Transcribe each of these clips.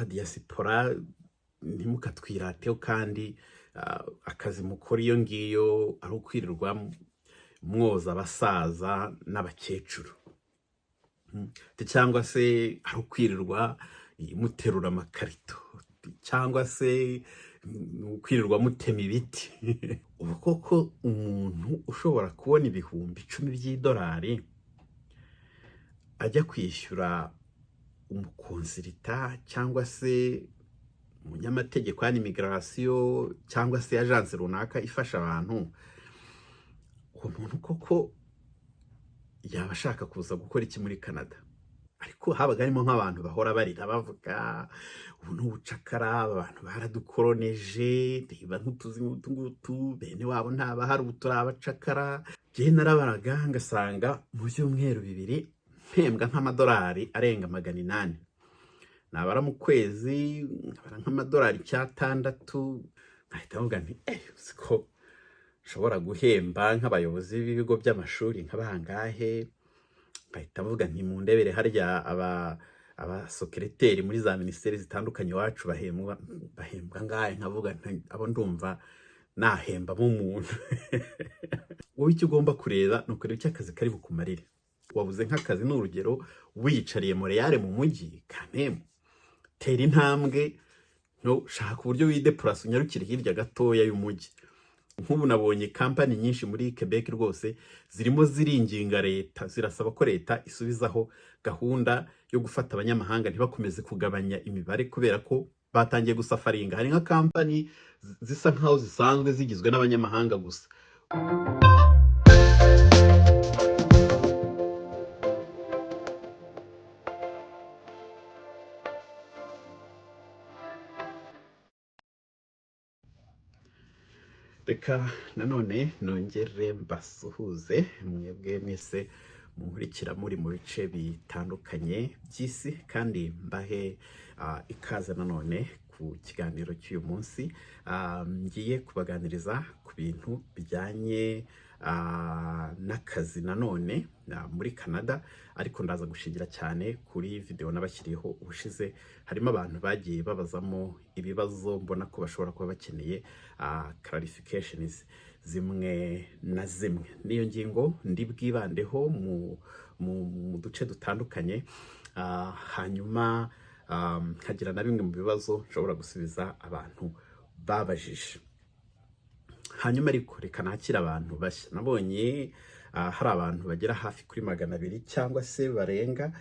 nk'abadiyasipora ntimukatwirateho kandi akazi mukora iyo ngiyo ari ukwirirwa mwoza abasaza n'abakecuru cyangwa se ari ukwirirwa muterura amakarito cyangwa se ukwirirwa mutema ibiti ubu koko umuntu ushobora kubona ibihumbi 10 by'idolari ajya kwishyura umukonsirita cyangwa se umunyamategeko y'imigirasiyo cyangwa se agence runaka ifasha abantu, uwo muntu koko yaba ashaka kuza gukora iki muri Canada? Ariko habaga harimo nk'abantu bahora barira bavuga ubu n'ubucakara, abantu baradukoroneje, reba nk'utuzi ngutu, bene wabo ntabahari, ubu turi abacakara. Jye narabaraga ngasanga mu byumweru 2 mpembwa nk'amadolari arenga 800, nabara mu kwezi nkabara nk'amadolari 6, nkahita mvuga nti siko nshobora guhemba nk'abayobozi b'ibigo by'amashuri nk'abangahe, nkahita mvuga nti mu ndebere harya abasokereteri muri za ministeri zitandukanye wacu bahembwa ngahe, nkavuga abo ndumva nahemba mu muntu. Wowe icyo ugomba kureba ni ukureba icyo akazi kari bukumarire. Wabuze nk'akazi n'urugero wiyicariye Montreal mu mujyi, kameme tera intambwe no shaka uburyo wideplasa unyarukire hirya gatoya y'umujyi. Nk'ubu nabonye kampani nyinshi muri Quebec rwose zirimo ziringinga leta, zirasaba ko leta isubizaho gahunda yo gufata abanyamahanga ntibakomeze kugabanya imibare kubera ko batangiye gusafaringa. Hari nka kampani zisa nkaho zisanzwe zigizwe n'abanyamahanga gusa. Reka nanone nongere mbasuhuze mwebwe mwese munkurikira muri mu bice bitandukanye by'isi, kandi mbahe ikaze nanone ku kiganiro cy'uyu munsi. Ngiye kubaganiriza ku bintu bijyanye n'akazi nanone muri Canada, ariko ndaza gushingira cyane kuri video nabashyiriyeho ubushize. Harimo abantu bagiye babazamo ibibazo mbona ko bashobora kuba bakeneye clarifications zimwe na zimwe. Niyo ngingo ndi bwibandeho mu duce dutandukanye, hanyuma nkagira na bimwe mu bibazo nshobora gusubiza abantu babajije. Hanyuma ariko reka nakira abantu bashya. Nabonye hari abantu bagera hafi kuri 200 cyangwa se barenga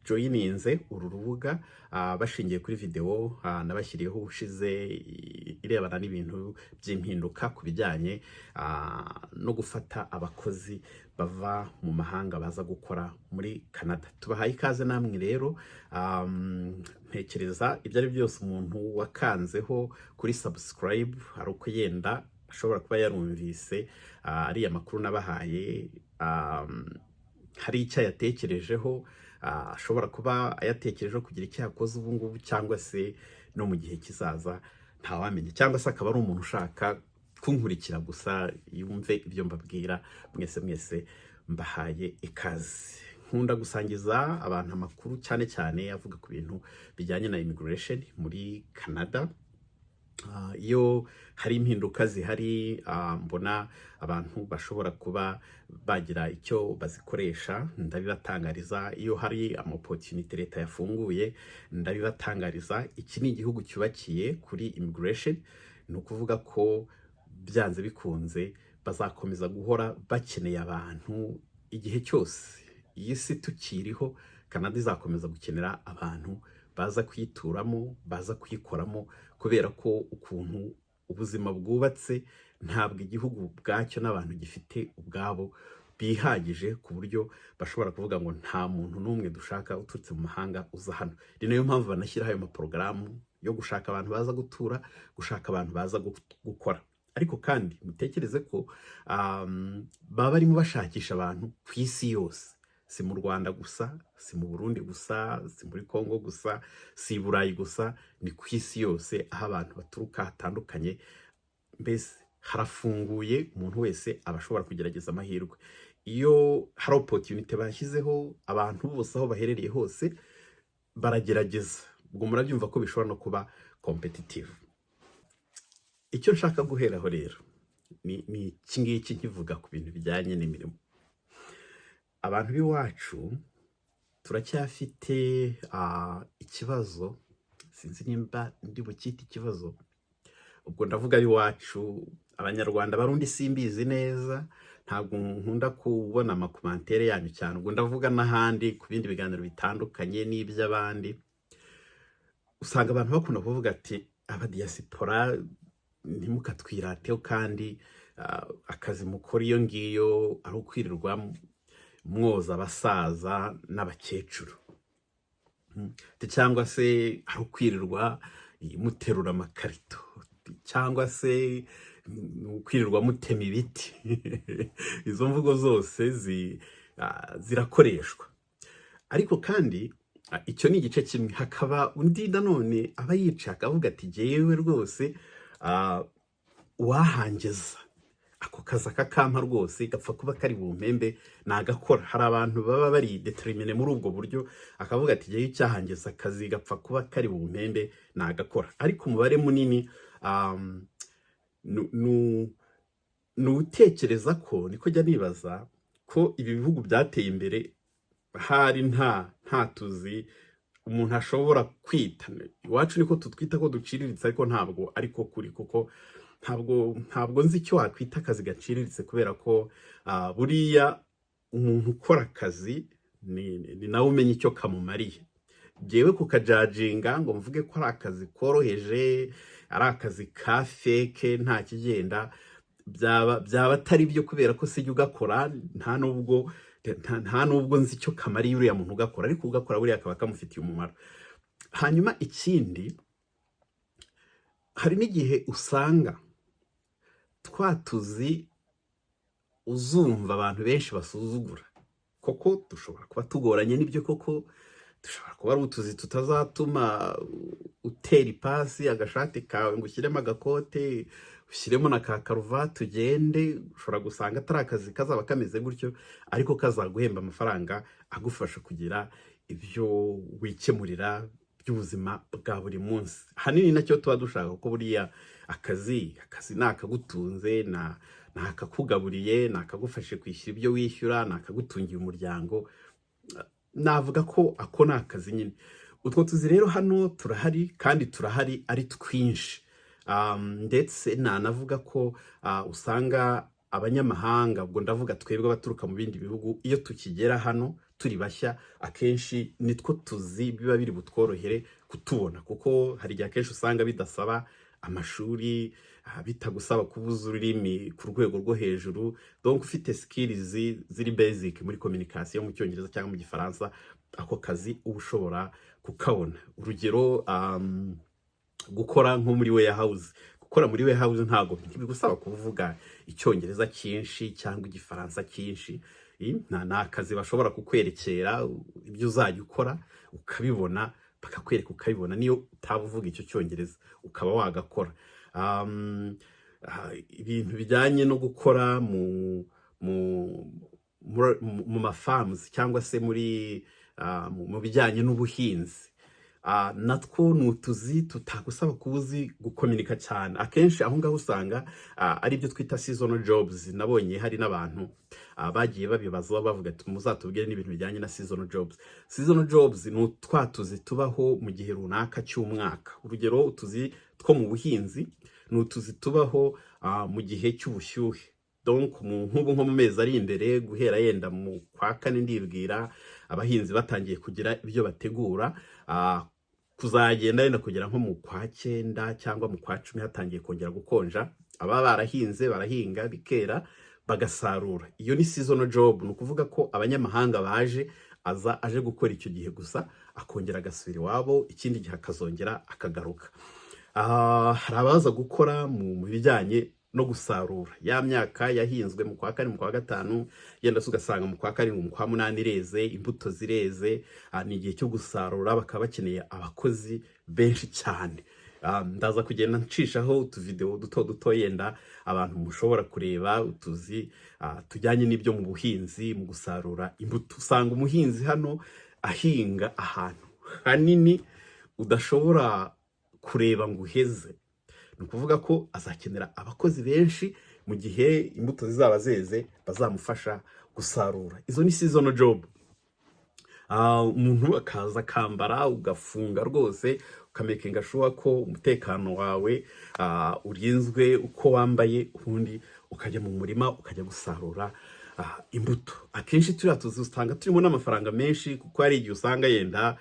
joyininze uru rubuga bashingiye kuri video nabashyiriyeho ubushize irebana n'ibintu by'impinduka ku bijyanye no gufata abakozi bava mu mahanga baza gukora muri Canada. Tubahaye ikaze namwe rero. Ntekereza ibyo ari byose umuntu wakanzeho kuri subscribe ari uko yenda ashobora kuba yarumvise ariya makuru nabahaye, hari icyo yatekerejeho, ashobora kuba ayatekerejeho kugira icyo yakoze ubu ngubu cyangwa se no mu gihe kizaza ntawamenye, cyangwa se akaba ari umuntu ushaka kunkurikira gusa yumve ibyo mbabwira. Mwese mbahaye ikaze. Nkunda gusangiza abantu amakuru cyane cyane avuga ku bintu bijyanye na immigration muri Canada. Iyo hari impinduka zihari, mbona abantu bashobora kuba bagira icyo bazikoresha, ndabibatangariza. Iyo hari opportunity leta yafunguye, ndabibatangariza. Iki ni igihugu cyubakiye kuri immigration, ni ukuvuga ko byanze bikunze bazakomeza guhora bakeneye abantu igihe cyose. Iyi si tukiriho, Canada izakomeza gukenera abantu baza kuyituramo, baza kuyikoramo, kubera ko ukuntu ubuzima bwubatse ntabwo igihugu bwacyo n'abantu gifite ubwabo bihagije ku buryo bashobora kuvuga ngo nta muntu n'umwe dushaka uturutse mu mahanga uza hano. Ni nayo mpamvu banashyiraho ayo maporogaramu yo gushaka abantu baza gutura, gushaka abantu baza gukora. Ariko kandi mutekereze ko baba barimo bashakisha abantu ku isi yose, si mu Rwanda gusa, si mu Burundi gusa, si muri Congo gusa, si Burayi gusa, ni ku isi yose aho abantu baturuka hatandukanye. Mbese harafunguye, umuntu wese abashobora kugerageza amahirwe. Iyo hari opportunity bashyizeho, abantu bose aho baherereye hose baragerageza ubwo murabyumva ko bishobora no kuba competitive. Icyo nshaka guheraho rero ni iki ngiki nkivuga ku bintu bijyanye n'imirimo. Abantu b'iwacu turacyafite ikibazo, sinzi nimba ndi bukite ikibazo, ubwo ndavuga ab'iwacu, abanyarwanda barundi simbizi neza, ntabwo nkunda kubona amakomantere yanyu cyane, ubwo ndavuga n'ahandi ku bindi biganiro bitandukanye n'iby'abandi. Usanga abantu bakunda kuvuga ati abadiyasipora ntimukatwirateho kandi akazi mukora iyo ngiyo ari ukwirirwa mwoza abasaza n'abakecuru, cyangwa se ari ukwirirwa muterura amakarito, cyangwa se ukwirirwa mutema ibiti. Izo mvugo zose zirakoreshwa, ariko kandi icyo ni igice kimwe. Hakaba undi nanone aba yicaye akavuga ati jyewe rwose wahangeza ako kazi akakampa rwose gapfa kuba kari bumpembe nagakora. Hari abantu baba bari determine muri ubwo buryo, akavuga ati jyewe icyahangeza akazi gapfa kuba kari bumpembe nagakora. Ariko umubare munini nutekereza ko, niko jya nibaza ko ibi bihugu byateye imbere hari nta tuzi umuntu ashobora kwita. Iwacu niko tutwita ko duciriritse, ariko ntabwo ariko kuri, kuko ntabwo nzi icyo wakwita akazi gaciriritse, kubera ko buriya umuntu ukora akazi ni nawe umenya icyo kamumariye. Jyewe kukajajinga ngo mvuge ko ari akazi koroheje, ari akazi ka feke nta kigenda, byaba atari byo, kubera ko sijya ugakora, nta nubwo nzi icyo kamariye uriya muntu ugakora, ariko ugakora buriya akaba kamufitiye umumaro. Hanyuma ikindi, hari n'igihe usanga twatuzi uzumva abantu benshi basuzugura, koko dushobora kuba tugoranye n'ibyo, koko dushobora kuba ari utuzi tutazatuma utera ipasi agashati kawe ngo ushyiremo agakote, ushyiremo na ka karuvati ugende. Ushobora gusanga atari akazi kazaba kameze gutyo, ariko kazaguhemba amafaranga agufasha kugira ibyo wikemurira by'ubuzima bwa buri munsi. Hanini nacyo tuba dushaka ko buriya akazi ni akagutunze, ni akakugaburiye, ni akagufashe kwishyura ibyo wishyura, ni akagutungiye umuryango. Navuga ko ako ni akazi nyine. Utwo tuzi rero hano turahari, kandi turahari ari twinshi. Ndetse nanavuga ko usanga abanyamahanga, ubwo ndavuga twebwe abaturuka mu bindi bihugu, iyo tukigera hano turi bashya, akenshi nitwo tuzi biba biri butworohere kutubona, kuko hari igihe akenshi usanga bidasaba amashuri, bitagusaba kubuza ururimi ku rwego rwo hejuru. Donc ufite skills ziri basic muri communication mu cyongereza cyangwa mu gifaransa, ako kazi uba ushobora kukabona. Urugero, gukora nko muri warehouse. Gukora muri warehouse ntago bigusaba kuvuga icyongereza cyinshi cyangwa igifaransa cyinshi. Ni akazi bashobora kukwerekera ibyo uzajya ukora ukabibona, bakakwereka ukabibona, niyo utavuga icyo cyongereza ukaba wagakora. Ibintu bijyanye no gukora mu mafarms, cyangwa se mu bijyanye n'ubuhinzi, natwo ni utuzi tutagusaba kubuzi gukominika cyane. Akenshi aho ngaho usanga ari byo twita seasonal jobs. Nabonye hari n'abantu bagiye babibaza bavuga ati muzatubwire n'ibintu bijyanye na seasonal jobs. Seasonal jobs ni utwatuzi tubaho mu gihe runaka cy'umwaka. Urugero, utuzi two mu buhinzi ni utuzi tubaho mu gihe cy'ubushyuhe. Donc nk'ubu nko mu mezi ari imbere, guhera yenda mu kwa kane, ndibwira abahinzi batangiye kugira ibyo bategura, kuzagenda yenda kugera nko mu kwa 9 cyangwa mu kwa 10 hatangiye kongera gukonja. Aba barahinze barahinga bikera bagasarura. Iyo ni seasonal job. Ni ukuvuga ko abanyamahanga aje gukora icyo gihe gusa, akongera agasubira iwabo, ikindi gihe akazongera akagaruka. Hari abaza gukora mu bijyanye no gusarura ya myaka yahinzwe mu kwa 4, mu kwa 5, yenda ugasanga mu kwa 7, mu kwa 8 ireze, imbuto zireze, ni igihe cyo gusarura, bakaba bakeneye abakozi benshi cyane. Ndaza kugenda ncishaho utuvideo duto yenda abantu mushobora kureba, utuzi tujyanye n'ibyo mu buhinzi, mu gusarura imbuto. Usanga umuhinzi hano ahinga ahantu hanini, udashobora kureba ngo uheze. Ni ukuvuga ko azakenera abakozi benshi mu gihe imbuto zizaba zeze bazamufasha gusarura. Izo ni seasonal job. Umuntu akaza akambara, ugafunga rwose, ukamakinga sure ko umutekano wawe urinzwe uko wambaye, ubundi ukajya mu murima ukajya gusarura imbuto. Akenshi turiya tuzi usanga turimo n'amafaranga menshi, kuko hari igihe usanga yenda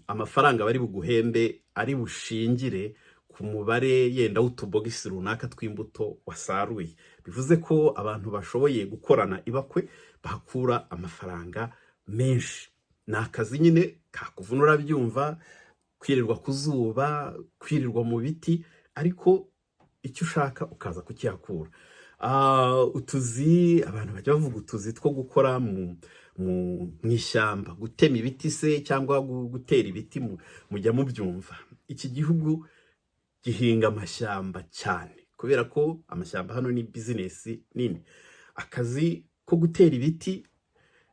amafaranga bari buguhembe ari bushingire ku mubare yenda w'utubogisi runaka tw'imbuto wasaruye. Bivuze ko abantu bashoboye gukorana ibakwe bakura amafaranga menshi. Ni akazi nyine kakuvuna, urabyumva, kwirirwa ku zuba, kwirirwa mu biti, ariko icyo ushaka ukaza kukihakura. Utuzi, abantu bajya bavuga utuzi two gukora mu ishyamba, gutema ibiti se cyangwa gutera ibiti, mujya mubyumva. Iki gihugu gihinga amashyamba cyane, kubera ko amashyamba hano ni bizinesi nini. Akazi ko gutera ibiti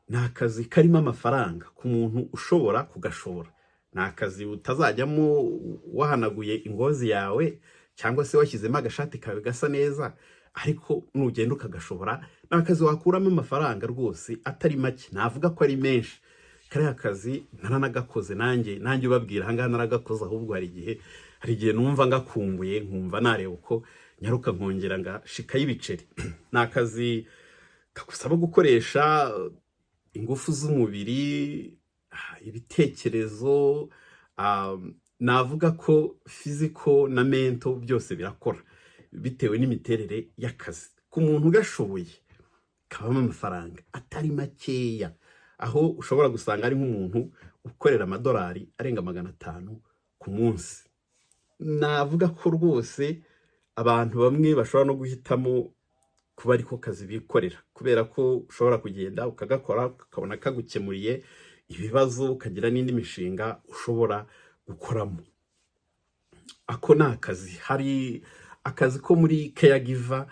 ni akazi karimo amafaranga ku muntu ushobora kugashora. Ni akazi utazajyamo wahanaguye ingozi yawe cyangwa se washyizemo agashati kawe gasa neza, ariko nugenda ukagashobora, ni akazi wakuramo amafaranga rwose atari make. Navuga ko ari menshi. Kariya kazi naranagakoze nanjye ubabwira, ahangaha naragakoze, ahubwo hari igihe numva ngakumbuye, nkumva nareba uko nyaruka nkongera ngashikayo ibiceri. Ni akazi kagusaba gukoresha ingufu z'umubiri, ibitekerezo, navuga ko physical na mental byose birakora bitewe n'imiterere y'akazi. Ku muntu ugashoboye kabamo amafaranga atari makeya, aho ushobora gusanga ari nk'umuntu ukorera amadolari arenga 500 ku munsi. Navuga ko rwose abantu bamwe bashobora no guhitamo kuba ariko kazi bikorera, kubera ko ushobora kugenda ukagakora ukabona kagukemuriye ibibazo, ukagira n'indi mishinga ushobora gukoramo. Ako ni akazi. Hari akazi ko muri caregiver.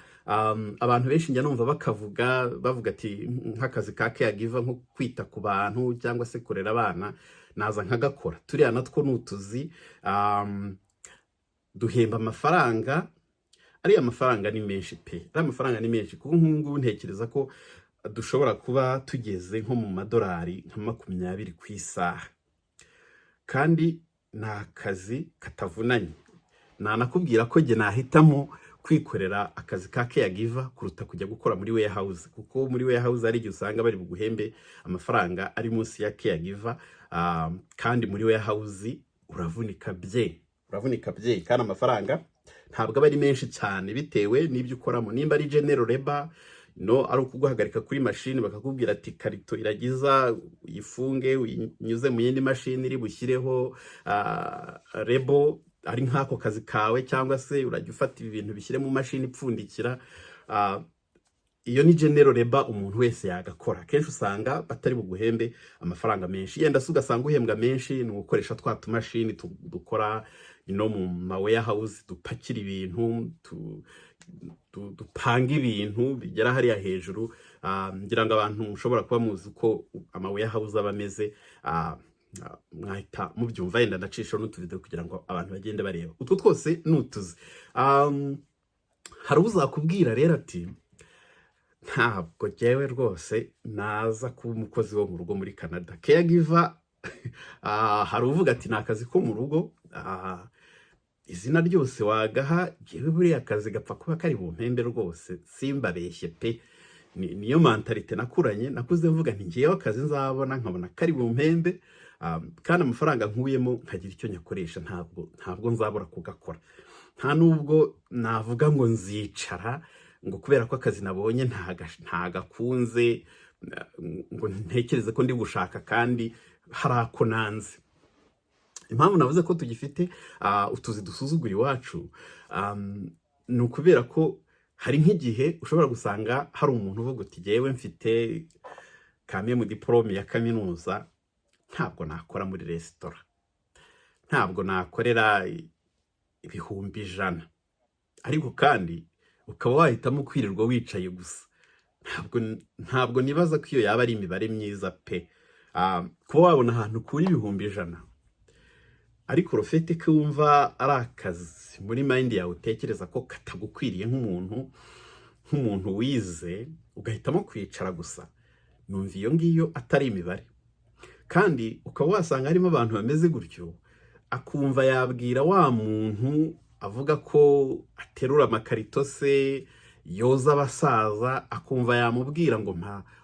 Abantu benshi njya numva bavuga ati nk'akazi ka caregiver, nko kwita ku bantu cyangwa se kurera abana, naza nkagakora. Turiya natwo nutuzi, duhemba amafaranga. Ariya amafaranga ni menshi pe. Ariya amafaranga ni menshi, kuko nk'ubu ntekereza ko dushobora kuba tugeze nko mu madolari nka 20 ku isaha. Kandi ni akazi katavunanye. Nanakubwira ko jye nahitamo kwikorera akazi ka caregiver kuruta kujya gukora muri warehouse, kuko muri warehouse ari igihe usanga bari buguhembe amafaranga ari munsi ya caregiver, kandi muri warehouse uravunika bye, kandi amafaranga ntabwo aba ari menshi cyane bitewe n'ibyo ukoramo. Nimba ari general labor, ari ukuguhagarika kuri mashini bakakubwira ati karito iragiza, uyifunge uyinyuze mu yindi mashini iri bushyireho rebo, ari nk'ako kazi kawe, cyangwa se urajya ufata ibintu bishyire mu mashini ipfundikira. Iyo ni general labor, umuntu wese yagakora. Kenshi usanga batari buguhembe amafaranga menshi. Yenda se ugasanga uhembwa menshi ni ugukoresha twa tumashini dukora mu ma warehouse, dupakira ibintu, dupanga ibintu bigera hariya hejuru. Ngira ngo abantu mushobora kuba muzi uko ama warehouse aba ameze, mwahita mubyumva. Yenda ndacisha n'utuvideo kugira ngo abantu bagende bareba. Utwo twose nutuzi. Hari uzakubwira rero ati ntabwo jyewe rwose naza kuba umukozi wo mu rugo muri Canada. Caregiver, hari uvuga ati ni akazi ko mu rugo, izina ryose wagaha, jyewe buriya akazi gapfa kuba kari bumpembe rwose, simbabeshye pe. Niyo mentalite nakuranye, nakuze mvuga nti ngiyeho akazi nzabona nkabona kari bumpembe, kandi amafaranga nkuyemo nkagira icyo nyakoresha, ntabwo nzabura kugakora. Nta nubwo navuga ngo nzicara ngo kubera ko akazi nabonye ntagakunze ngo ntekereze ko ndi gushaka kandi hari ako nanze. Impamvu navuze ko tugifite utuzi dusuzugura iwacu, ni ukubera ko hari nk'igihe ushobora gusanga hari umuntu uvuga uti jyewe mfite kame mu diplome ya kaminuza, ntabwo nakora muri resitora, ntabwo nakorera 100,000, ariko kandi ukaba wahitamo kwirirwa wicaye gusa. Ntabwo nibaza ko iyo yaba ari imibare myiza pe. Kuba wabona ahantu kuri 100,000 ariko rufite ko wumva ari akazi muri mind yawe utekereza ko katagukwiriye nk'umuntu wize, ugahitamo kwicara gusa, numva iyo ngiyo atari imibare. Kandi ukaba wasanga harimo abantu bameze gutyo, akumva yabwira wa muntu avuga ko aterura amakarito se, yoza abasaza, akumva yamubwira ngo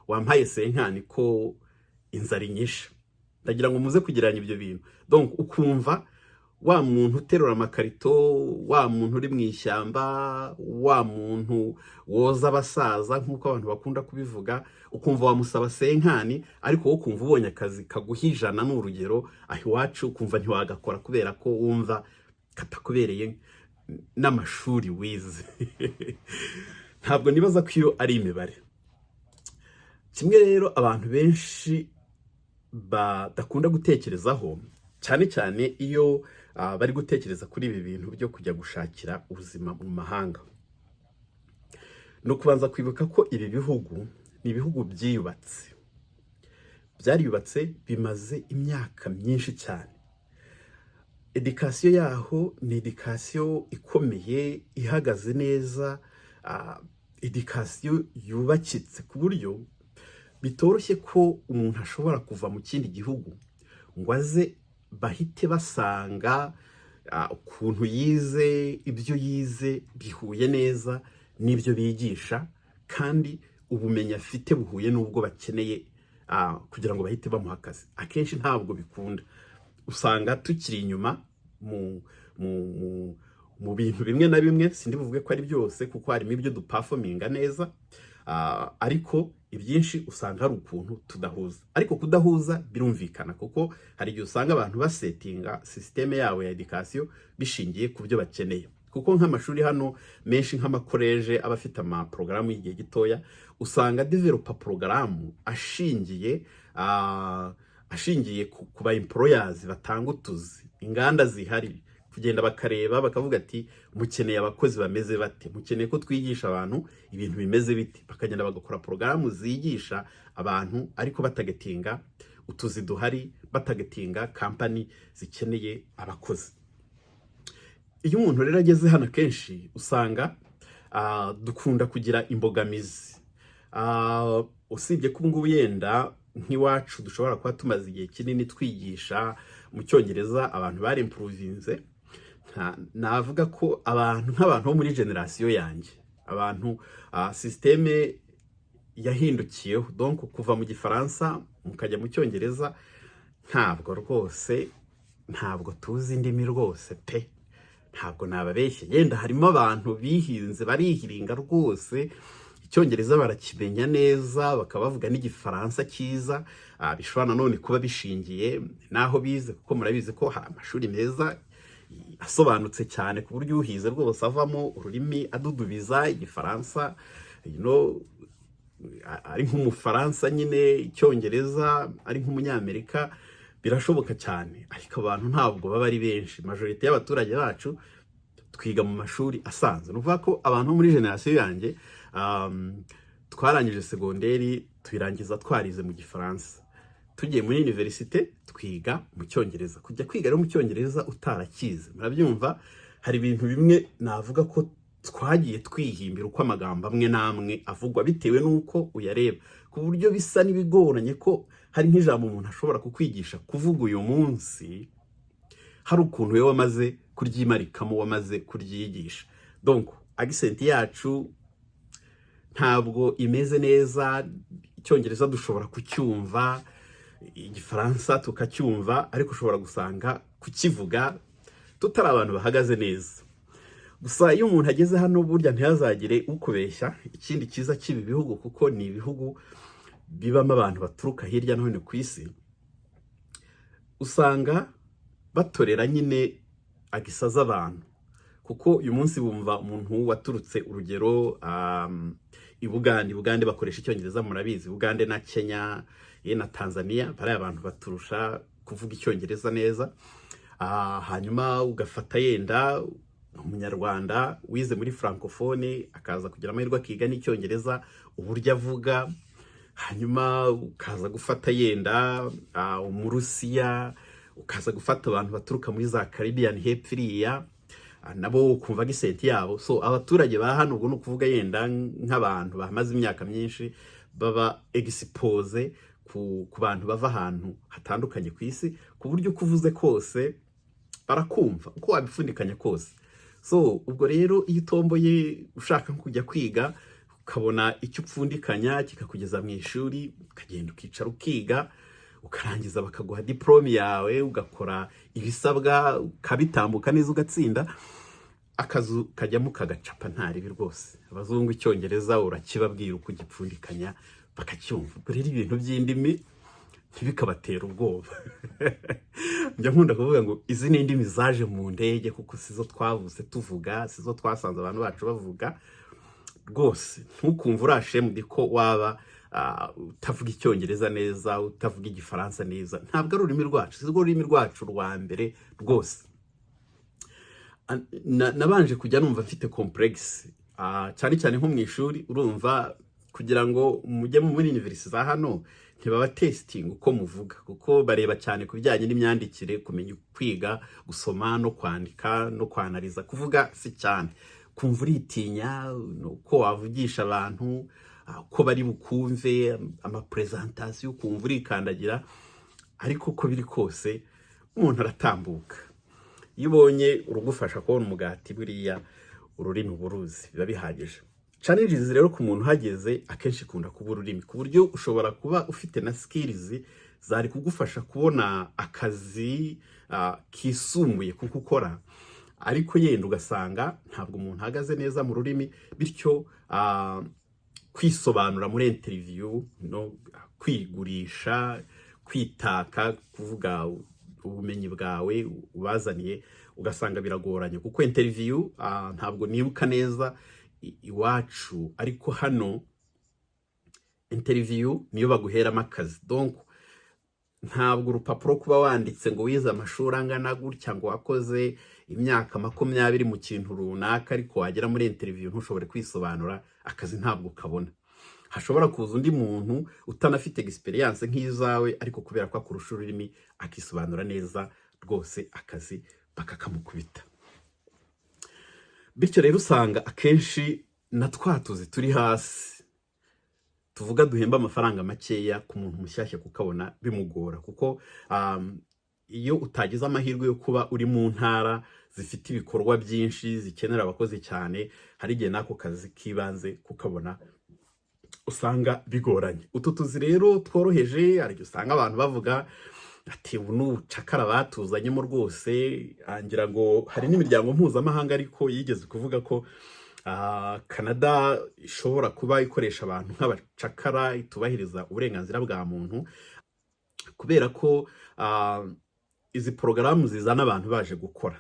wampaye senkani ko inzara inyishe. Ndagira ngo muze kugereranya ibyo bintu. Donc ukumva wa muntu uterura amakarito, wa muntu uri mu ishyamba, wa muntu woza abasaza nk'uko abantu bakunda kubivuga, ukumva wamusaba senkani, ariko wowe ukumva ubonye akazi kaguha ijana n'urugero aho iwacu, ukumva ntiwagakora kubera ko wumva katakubereye n'amashuri wize. Ntabwo nibaza ko iyo ari imibare. Kimwe rero abantu benshi badakunda gutekerezaho, cyane cyane iyo bari gutekereza kuri ibi bintu byo kujya gushakira ubuzima mu mahanga, no kubanza kwibuka ko ibi bihugu ni ibihugu byiyubatse, byariyubatse bimaze imyaka myinshi cyane. Edukasiyo yaho ni edukasiyo ikomeye, ihagaze neza, edukasiyo yubakitse ku buryo bitoroshye ko umuntu ashobora kuva mu kindi gihugu ngo aze bahite basanga ukuntu yize, ibyo yize bihuye neza n'ibyo bigisha, kandi ubumenyi afite buhuye n'ubwo bakeneye kugira ngo bahite bamuha akazi. Akenshi ntabwo bikunda, usanga tukiri inyuma mu bintu bimwe na bimwe. Sindi buvuge ko ari byose kuko harimo ibyo duperforminga neza, ariko ibyinshi usanga hari ukuntu tudahuza. Ariko kudahuza birumvikana kuko hari igihe usanga abantu basetinga systeme yabo ya education bishingiye ku byo bakeneye. Kuko nk'amashuri hano menshi nk'amakoleje aba afite amaporogaramu y'igihe gitoya, usanga developa porogaramu ashingiye ku ba employers batanga utuzi, inganda zihari, kugenda bakareba bakavuga ati mukeneye abakozi bameze bate, mukeneye ko twigisha abantu ibintu bimeze biti, bakagenda bagakora porogaramu zigisha abantu ariko batagetinga utuzi duhari, batagetinga company zikeneye abakozi. Iyo umuntu rero ageze hano kenshi usanga dukunda kugira imbogamizi, usibye ko ngubu yenda nk'iwacu dushobora kuba tumaze igihe kinini twigisha mu Cyongereza, abantu bari improvinze. Navuga ko nk'abantu bo muri generasiyo yanjye, abantu systeme yahindukiyeho, donc kuva mu Gifaransa mukajya mu Cyongereza, ntabwo tuzi indimi rwose pe, ntabwo nababeshye. Yenda harimo abantu bihinze barihiringa rwose, Icyongereza barakimenya neza, bakaba bavuga n'Igifaransa cyiza, bishobora none kuba bishingiye naho bize, kuko murabizi ko hari amashuri meza asobanutse cyane ku buryo uhize rwose avamo ururimi adudubiza Igifaransa, ari nk'umufaransa nyine, Icyongereza ari nk'umunyamerika, birashoboka cyane. Ariko abantu ntabwo baba ari benshi. Majorite y'abaturage bacu twiga mu mashuri asanzwe. Nuvuga ko abantu muri generasiyo yanjye twarangije segonderi, tuyirangiza twarize mu Gifaransa, tugiye muri universite twiga mu Cyongereza. Kujya kwiga rero mu Cyongereza utarakize, murabyumva, hari ibintu bimwe navuga ko twagiye twihimbira uko amagambo amwe n'amwe avugwa bitewe n'uko uyareba, ku buryo bisa n'ibigoranye ko hari nk'ijambo umuntu ashobora kukwigisha kuvuga uyu munsi, hari ukuntu we wamaze kuryimarikamo, wamaze kuryigisha. Donc accent yacu ntabwo imeze neza. Icyongereza dushobora kucyumva, Igifaransa tukacyumva, ariko ushobora gusanga kukivuga tutari abantu bahagaze neza. Gusa iyo umuntu ageze hano burya ntihazagire ukubeshya. Ikindi cyiza cy'ibi bihugu, kuko ni ibihugu bibamo abantu baturuka hirya no hino ku isi, usanga batorera nyine agisaza abantu. Kuko uyu munsi bumva umuntu waturutse urugero i Bugande bakoresha Icyongereza, murabizi Bugande na Kenya na Tanzania, bari abantu baturusha kuvuga Icyongereza neza. Hanyuma ugafata yenda umunyarwanda wize muri francophone akaza kugira amahirwe akiga n'Icyongereza uburyo avuga. Hanyuma ukaza gufata yenda umurusiya ukaza gufata abantu baturuka muri za Caribbean hepfo iriya, nabo ukumva gisenti yabo. So abaturage ba hano ubwo ni ukuvuga yenda nk'abantu bamaze imyaka myinshi baba expose ku bantu bava ahantu hatandukanye ku isi, ku buryo uko uvuze kose barakumva uko wabipfundikanya kose. So ubwo rero iyo utomboye ushaka kujya kwiga, ukabona icyo upfundikanya kikakugeza mu ishuri, ukagenda ukicara ukiga, ukarangiza bakaguha diplome yawe, ugakora ibisabwa, ukabitambuka neza, ugatsinda, akazu kajyamo kagacapa ntaribi rwose. Abazungu icyongereza urakibabwira uko gipfundikanya bakacyumva. Ubwo rero ibintu by'indimi ntibikabatera ubwoba. Njya nkunda kuvuga ngo izi ni indimi zaje mu ndege, kuko sizo twavuze tuvuga, sizo twasanze abantu bacu bavuga. Rwose ntukumva urashemudi ko waba utavuga icyongereza neza, utavuga igifaransa neza. Ntabwo ari ururimi rwacu, si rwo rurimi rwacu rwa mbere rwose. Nabanje kujya numva mfite complex, cyane cyane nko mu ishuri. Urumva kugira ngo mujye muri university za hano ntibaba testing uko muvuga, kuko bareba cyane ku bijyanye n'imyandikire, kumenya kwiga gusoma no kwandika no kwanariza. Kuvuga si cyane, kumva uritinya uko wavugisha abantu, ko bari bukumve ama presentation, kumva urikandagira. Ariko uko biri kose umuntu aratambuka. Iyo ubonye urugufasha kubona umugati, buriya ururimi uburuzi biba bihagije. Challenges rero ku muntu hageze akenshi kunda kuba ururimi, ku buryo ushobora kuba ufite na skills zari kugufasha kubona akazi kisumbuye kuko ukora, ariko yenda ugasanga ntabwo umuntu ahagaze neza mu rurimi, bityo kwisobanura muri interview no kwigurisha, kwitaka, kuvuga ubumenyi bwawe ubazaniye, ugasanga biragoranye. Kuko interview ntabwo nibuka neza iwacu, ariko hano interview niyo baguheramo akazi. Donc ntabwo urupapuro kuba wanditse ngo wize amashuri angana gutya, ngo wakoze imyaka 20 mu kintu runaka, ariko wagera muri interview ntushobore kwisobanura, akazi ntabwo kabona. Hashobora kuza undi muntu utanafite experience nk'izawe, ariko kubera ko akurusha ururimi akisobanura neza rwose, akazi bakakamukubita. Bityo rero usanga akenshi na twatuzi turi hasi, tuvuga duhemba amafaranga makeya, ku muntu mushyashya kukabona bimugora. Kuko iyo utagize amahirwe yo kuba uri mu ntara zifite ibikorwa byinshi zikenera abakozi cyane, hari igihe nako kazi kibanze kukabona usanga bigoranye. Utu tuzi rero tworoheje, hari usanga abantu bavuga ati ubu n'ubucakara batuzanyemo rwose. Ngira ngo hari n'imiryango mpuzamahanga ariko yigeze kuvuga ko Canada ishobora kuba ikoresha abantu nk'abacakara, itubahiriza uburenganzira bwa muntu, kubera ko izi porogaramu zizana abantu baje gukora.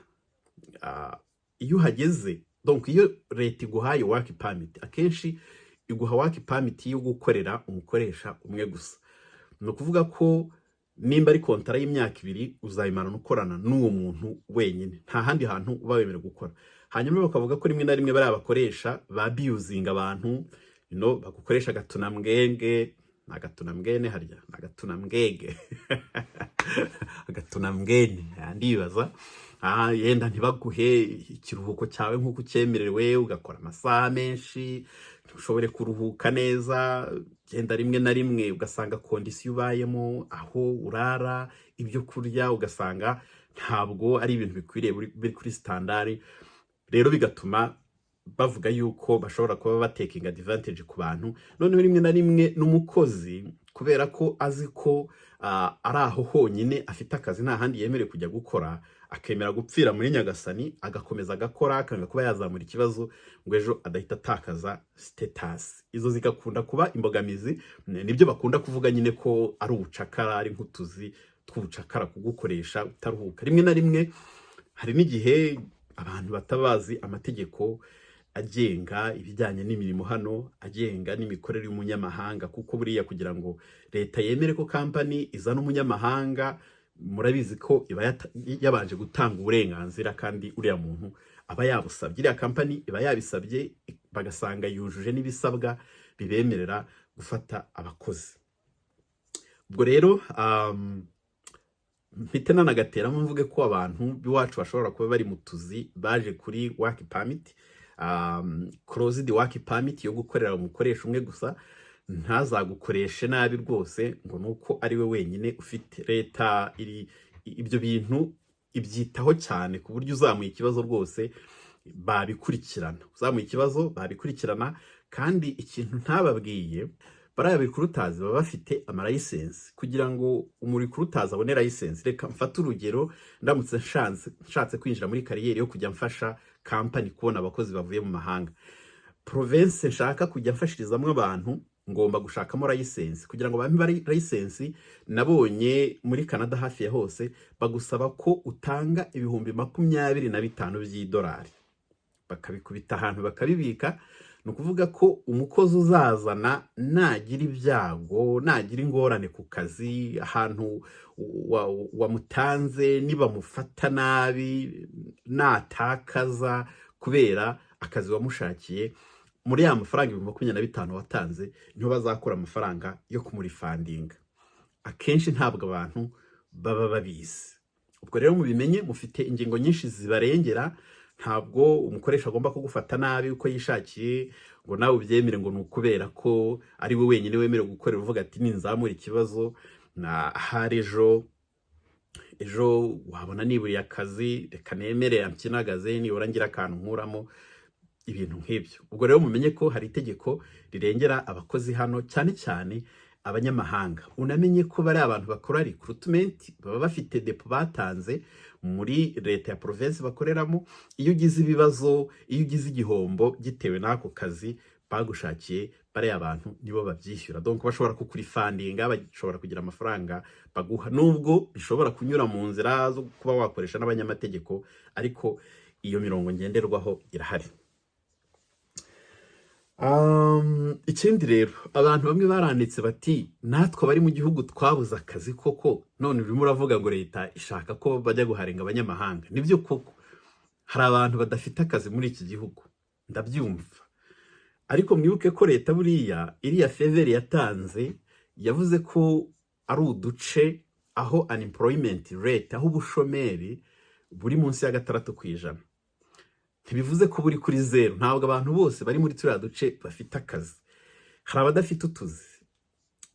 Iyo uhageze, donc iyo leta iguhaye work permit, akenshi iguha work permit yo gukorera umukoresha umwe gusa. No kuvuga ko nimba ari kontara y'imyaka 2 uzayimana ukorana n'uwo muntu wenyine, nta handi hantu uba wemerewe gukora. Hanyuma bakavuga ko rimwe na rimwe bari abakoresha babusing abantu, bagukoresha gatunamwenge, nagatunamwene harya nagatunamwege agatunamwene. Ndibaza yenda ntibaguhe ikiruhuko cyawe nk'uko cyemerewe, ugakora amasaha menshi, ntushobore kuruhuka neza. Genda rimwe na rimwe ugasanga condition ubayemo, aho urara, ibyo kurya, ugasanga ntabwo ari ibintu bikwiriye biri kuri standard. Rero bigatuma bavuga yuko bashobora kuba bateking advantage ku bantu. Noneho rimwe na rimwe n'umukozi, kubera ko azi ko ari aho honyine afite akazi, nta handi yemerewe kujya gukora, akemera gupfira muri Nyagasani, agakomeza agakora, akanga kuba yazamura ikibazo ngo ejo adahita atakaza status. Izo zigakunda kuba imbogamizi. Nibyo bakunda kuvuga nyine ko ari ubucakara, ari nk'utuzi tw'ubucakara kugukoresha utaruhuka. Rimwe na rimwe hari n'igihe abantu batabazi amategeko agenga ibijyanye n'imirimo hano, agenga n'imikorere y'umunyamahanga. Kuko buriya kugira ngo leta yemere ko company izana umunyamahanga, murabizi ko iba yabanje gutanga uburenganzira, kandi uriya muntu aba yabusabye. Iriya company iba yabisabye, bagasanga yujuje n'ibisabwa bibemerera gufata abakozi. Ubwo rero mpite nanagateramo mvuge ko abantu b'iwacu bashobora kuba bari mu tuzi baje kuri work permit, closed work permit yo gukorera umukoresha umwe gusa, ntazagukoreshe nabi rwose ngo nuko ari we wenyine ufite. Leta ibyo bintu ibyitaho cyane ku buryo uzamuye ikibazo rwose babikurikirana, uzamuye ikibazo babikurikirana. Kandi ikintu ntababwiye, bariya recruiters baba bafite amalayisensi. Kugira ngo umurecruiters abone license, reka mfate urugero, ndamutse nshatse kwinjira muri kariyeri yo kujya mfasha company kubona abakozi bavuye mu mahanga, province nshaka kujya mfashirizamo abantu, ngomba gushakamo license. Kugira ngo bampe license, nabonye muri Canada hafi ya hose bagusaba ko utanga ibihumbi 25 by'idolari, bakabikubita ahantu bakabibika. Ni ukuvuga ko umukozi uzazana nagira ibyago, nagira ingorane ku kazi, ahantu wamutanze niba mufata nabi, natakaza kubera akazi wamushakiye, muri ya mafaranga 25 watanze niho bazakora amafaranga yo kumurifandinga. Akenshi ntabwo abantu baba babizi. Ubwo rero mubimenye, mufite ingingo nyinshi zibarengera. Ntabwo umukoresha agomba kugufata nabi uko yishakiye ngo nawe ubyemere ngo nukubera ko ari we wenyine wemerewe gukorera, uvuga ati ninzamura ikibazo na hari ejo wabona niburiye akazi, reka nemere amkinagaze nibura ngira akantu nkuramo, ibintu nk'ibyo. Ubwo rero mumenye ko hari itegeko rirengera abakozi hano, cyane cyane abanyamahanga. Unamenye ko bari abantu bakora recruitment baba bafite depo batanze muri leta ya province bakoreramo. Iyo ugize ibibazo, iyo ugize igihombo gitewe n'ako kazi bagushakiye, bari abantu nibo babyishyura. Donc bashobora kukurifandinga, bashobora kugira amafaranga baguha, nubwo bishobora kunyura mu nzira zo kuba wakoresha n'abanyamategeko, ariko iyo mirongo ngenderwaho irahari. Ikindi rero, abantu bamwe baranditse bati natwe bari mu gihugu twabuze akazi koko, none urimo uravuga ngo leta ishaka ko bajya guharenga abanyamahanga. Nibyo koko, hari abantu badafite akazi muri iki gihugu, ndabyumva. Ariko mwibuke ko leta buriya iriya favor yatanze yavuze ko ari uduce aho unemployment rate, aho ubushomeri buri munsi ya 6%. Ntibivuze ko buri kuri 0. Ntabwo abantu bose bari muri turiya duce bafite akazi. Hari abadafite utuzi.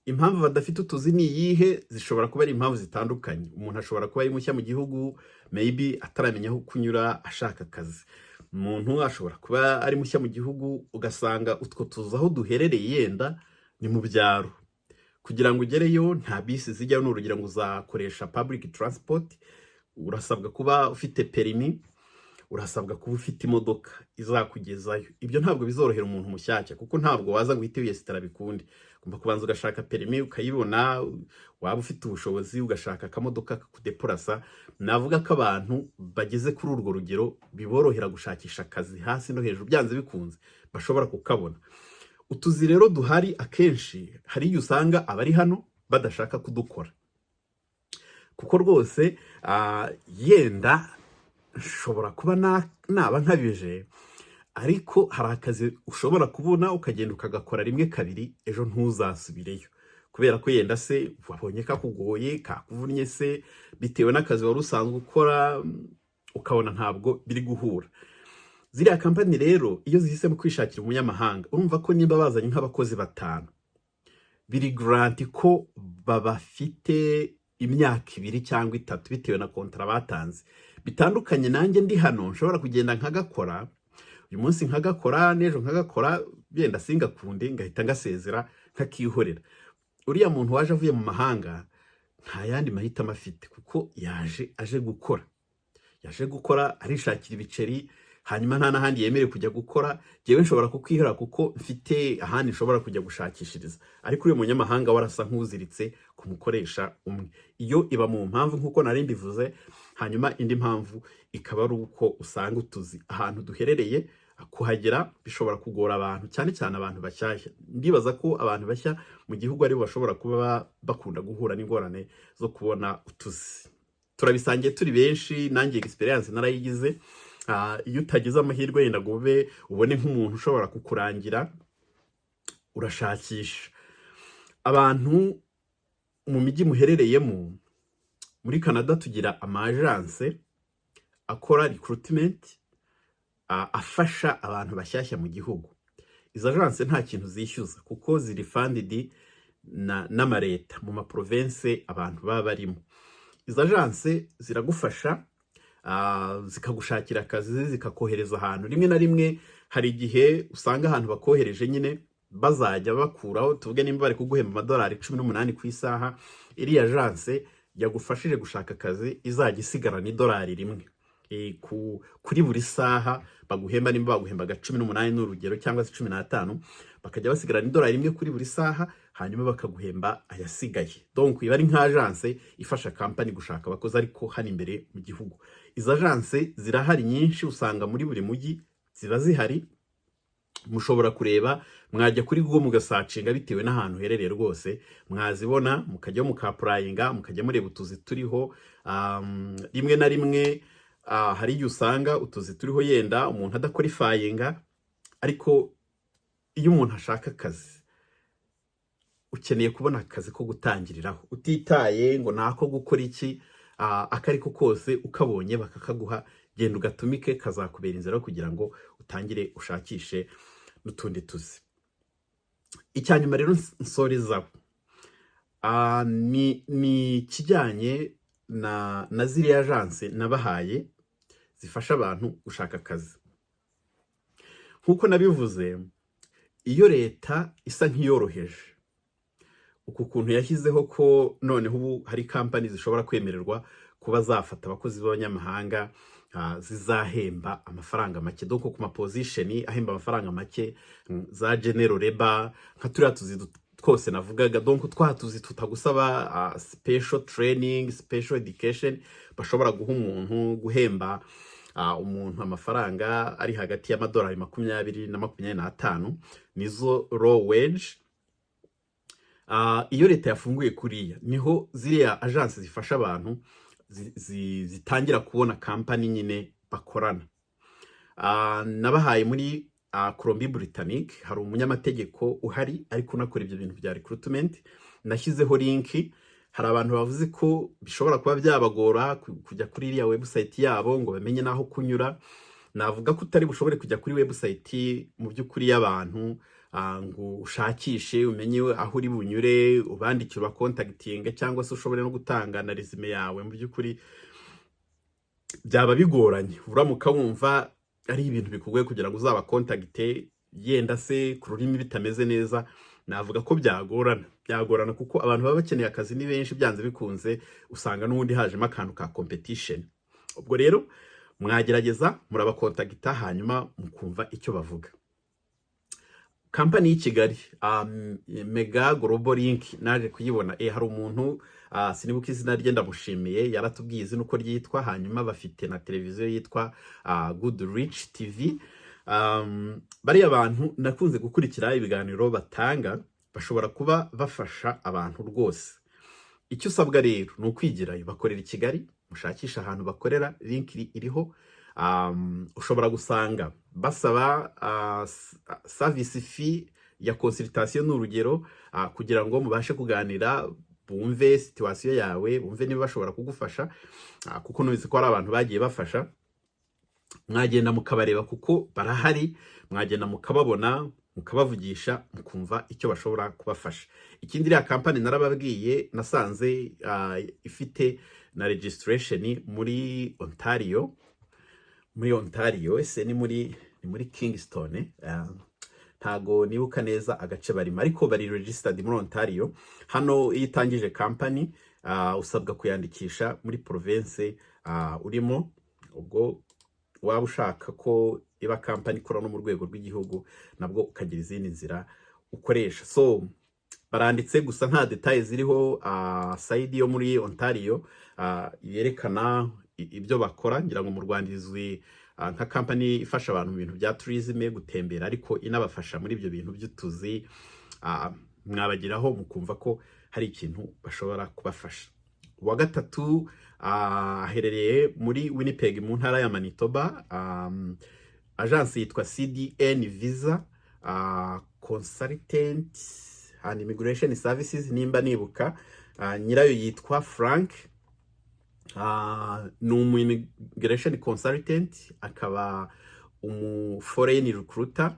Impamvu badafite utuzi ni iyihe? Zishobora kuba ari impamvu zitandukanye. Umuntu ashobora kuba ari mushya mu gihugu, maybe ataramenya aho kunyura ashaka akazi. Umuntu ashobora kuba ari mushya mu gihugu, ugasanga utwo tuzi aho duherereye yenda ni mu byaro. Kugira ngo ugereyo nta bisi zijyayo, n'urugero ngo uzakoresha public transport, urasabwa kuba ufite permis, urasabwa kuba ufite imodoka izakugezayo. Ibyo ntabwo bizorohera umuntu mushyashya, kuko ntabwo waza guhita wiyesitara bikundi. Ugomba kubanza ugashaka permis ukayibona, waba ufite ubushobozi ugashaka akamodoka kakudepurasa. Navuga ko abantu bageze kuri urwo rugero biborohera gushakisha akazi hasi no hejuru, byanze bikunze bashobora kukabona. Utuzi rero duhari akenshi hari iyo usanga abari hano badashaka kudukora, kuko rwose yenda nshobora kuba naba nkabije, ariko hari akazi ushobora kubona ukagenda ukagakora rimwe kabiri, ejo ntuzasubireyo kubera ko yenda se wabonye kakugoye, kakuvunnye se bitewe n'akazi wari usanzwe ukora, ukabona ntabwo biri guhura. Ziriya kampani rero iyo zihisemo kwishakira umunyamahanga, urumva ko nimba bazanye nk'abakozi 5, biri grant ko babafite imyaka 2 cyangwa 3 bitewe na kontra batanze. Bitandukanye nanjye ndi hano, nshobora kugenda nkagakora uyu munsi, nkagakora n'ejo nkagakora, byenda singakunde ngahita ngasezera nkakihorera. Uriya muntu waje avuye mu mahanga nta yandi mahitamo afite, kuko aje gukora, arishakira ibiceri, hanyuma nta n'ahandi yemerewe kujya gukora. Jewe nshobora kukwihera kuko mfite ahandi nshobora kujya gushakishiriza, ariko uyu munyamahanga warasa nk'uziritse ku mukoresha umwe. Iyo iba mu mpamvu nk'uko nari mbivuze. Hanyuma indi mpamvu ikaba ari uko usanga utuzi ahantu duherereye, kuhagera bishobora kugora abantu, cyane cyane abantu bashyashya. Ndibaza ko abantu bashya mu gihugu aribo bashobora kuba bakunda guhura n'ingorane zo kubona utuzi. Turabisangiye turi benshi, nanjye experience narayigize. Iyo utagize amahirwe yenda ngo ubone nk'umuntu ushobora kukurangira, urashakisha. Abantu mu mijyi muherereyemo muri Canada tugira amajanse akora recruitment afasha abantu bashyashya mu gihugu. Izo ajanse nta kintu zishyuza kuko ziri funded n'amareta mu maprovince abantu baba barimo. Izo ajanse ziragufasha zikagushakira akazi, zikakohereza ahantu. Rimwe na rimwe hari igihe usanga ahantu bakohereje nyine bazajya bakuraho, tuvuge nimba bari kuguhemba amadolari 18 ku isaha, iriya ajanse yagufashije gushaka akazi izajya isigarana idolari rimwe kuri buri saha baguhemba. Nimba baguhembaga 18 n'urugero cyangwa se 15, bakajya basigarana idolari rimwe kuri buri saha, hanyuma bakaguhemba ayasigaye. Donc iba ari nka ajanse ifasha company gushaka abakozi ariko hano imbere mu gihugu. Izo ajanse zirahari nyinshi, usanga muri buri mujyi ziba zihari. Mushobora kureba, mwajya kuri Google mugasacinga bitewe n'ahantu herereye rwose, mwazibona mukajya mukapurayinga, mukajya mureba utuzi turiho. Rimwe na rimwe hari igihe usanga utuzi turiho yenda umuntu adakwalifayinga, ariko iyo umuntu ashaka akazi ukeneye kubona akazi ko gutangiriraho, utitaye ngo nako gukora iki, akariko kose ukabonye bakakaguha, genda ugatumike, kazakubera inzira kugira ngo utangire ushakishe n'utundi tuzi. Icyanyuma rero nsoreza ni kijyanye na ziriya ajanse nabahaye zifasha abantu gushaka akazi. Nkuko nabivuze, iyo leta isa nk'iyoroheje uku kuntu yashyizeho ko noneho ubu hari company zishobora kwemererwa kuba zafata abakozi b'abanyamahanga, zizahemba amafaranga make. Donc ku ma position ahemba amafaranga make, za general labor, nka turiya tuzi twose navugaga. Donc twatuzi tutagusaba special training, special education, bashobora guha umuntu, guhemba umuntu amafaranga ari hagati y'amadolari 20 na 25, nizo raw wage. Iyo leta yafunguye kuriya, niho ziriya ajanse zifasha abantu zitangira kubona company nyine bakorana. Nabahaye muri Colombie Britannique hari umunyamategeko uhari ariko unakora ibyo bintu bya recruitment. Nashyizeho link. Hari abantu bavuze ko bishobora kuba byabagora kujya kuri iriya website yabo ngo bamenye naho kunyura. Navuga ko utari bushobore kujya kuri website mu by'ukuri y'abantu ngo ushakishe umenye aho uri bunyure, ubandikira contacting, cyangwa se ushobore no gutanga na resume yawe. Mu by'ukuri byaba bigoranye, uramuka wumva ari ibintu bikugoye kugira ngo uzaba contacte, yenda se ku rurimi bitameze neza, navuga ko byagorana kuko abantu baba bakeneye akazi ni benshi, byanze bikunze usanga n'ubundi hajemo akantu ka competition. Ubwo rero mwagerageza murabakontagita hanyuma mukumva icyo bavuga. Company y'i Kigali, Mega Global Link, naje kuyibona. Hari umuntu sinibuka izina rye, ndamushimiye, yaratubwiye izina uko ryitwa. Hanyuma bafite na televiziyo yitwa Good Rich TV. Bariya abantu nakunze gukurikira ibiganiro batanga, bashobora kuba bafasha abantu rwose. Icyo usabwa rero ni ukwigirayo. Bakorera i Kigali, mushakisha ahantu bakorera, link iriho. Ushobora gusanga basaba service fee ya consultation n'urugero, kugira ngo mubashe kuganira, bumve situation yawe, bumve niba bashobora kugufasha, kuko nubizi ko hari abantu bagiye bafasha. Mwagenda mukabareba kuko barahari, mwagenda mukababona, mukabavugisha, mukumva icyo bashobora kubafasha. Ikindi iriya company narababwiye nasanze ifite na registration muri Ontario. Ese ni muri Kingston, ntago nibuka neza agace barimo, ariko bari registered muri Ontario. Hano iyo itangije company usabwa kuyandikisha muri province urimo. Ubwo waba ushaka ko iba company ikora no mu rwego rw'igihugu, nabwo ukagira izindi nzira ukoresha. So baranditse gusa nta details ziriho. Side yo muri Ontario yerekana ibyo bakora. Ngira ngo mu Rwanda izwi nka company ifasha abantu mu bintu bya tourism, gutembera, ariko inabafasha muri ibyo bintu by'utuzi. Mwabagiraho mukumva ko hari ikintu bashobora kubafasha. Uwa gatatu aherereye muri Winnipeg mu ntara ya Manitoba. Agence yitwa CDN Visa Consultant and Immigration Services, nimba nibuka. Nyirayo yitwa Frank. ni umu immigration consultant, akaba umu foreign recruiter,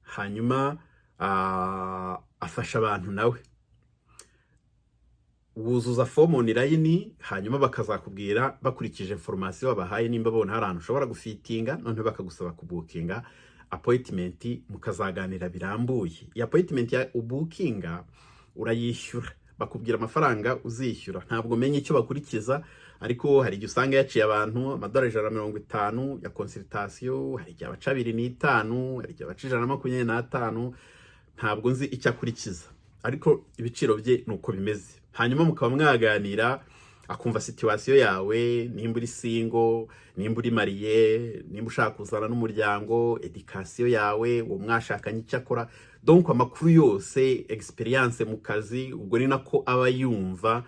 hanyuma afasha abantu nawe. Wuzuza form online, hanyuma bakazakubwira bakurikije information wabahaye nimba bona hari ahantu ushobora gufitinga, none bakagusaba kubukinga appointment, mukazaganira birambuye. Ya appointment ya ubukinga urayishyura, bakubwira amafaranga uzishyura. Ntabwo menye icyo bakurikiza, ariko hari igihe usanga yaciye abantu amadolari 150 ya consultation, hari igihe abaca 250, hari igihe abaca 125. Ntabwo nzi icyo akurikiza, ariko ibiciro bye nuko bimeze. Hanyuma mukaba mwaganira, akumva situation yawe, nimba uri single, nimba uri mariye, nimba ushaka kuzana n'umuryango, education yawe, uwo mwashakanye icyo akora. Donc amakuru yose, experience mu kazi, ubwo ni nako aba yumva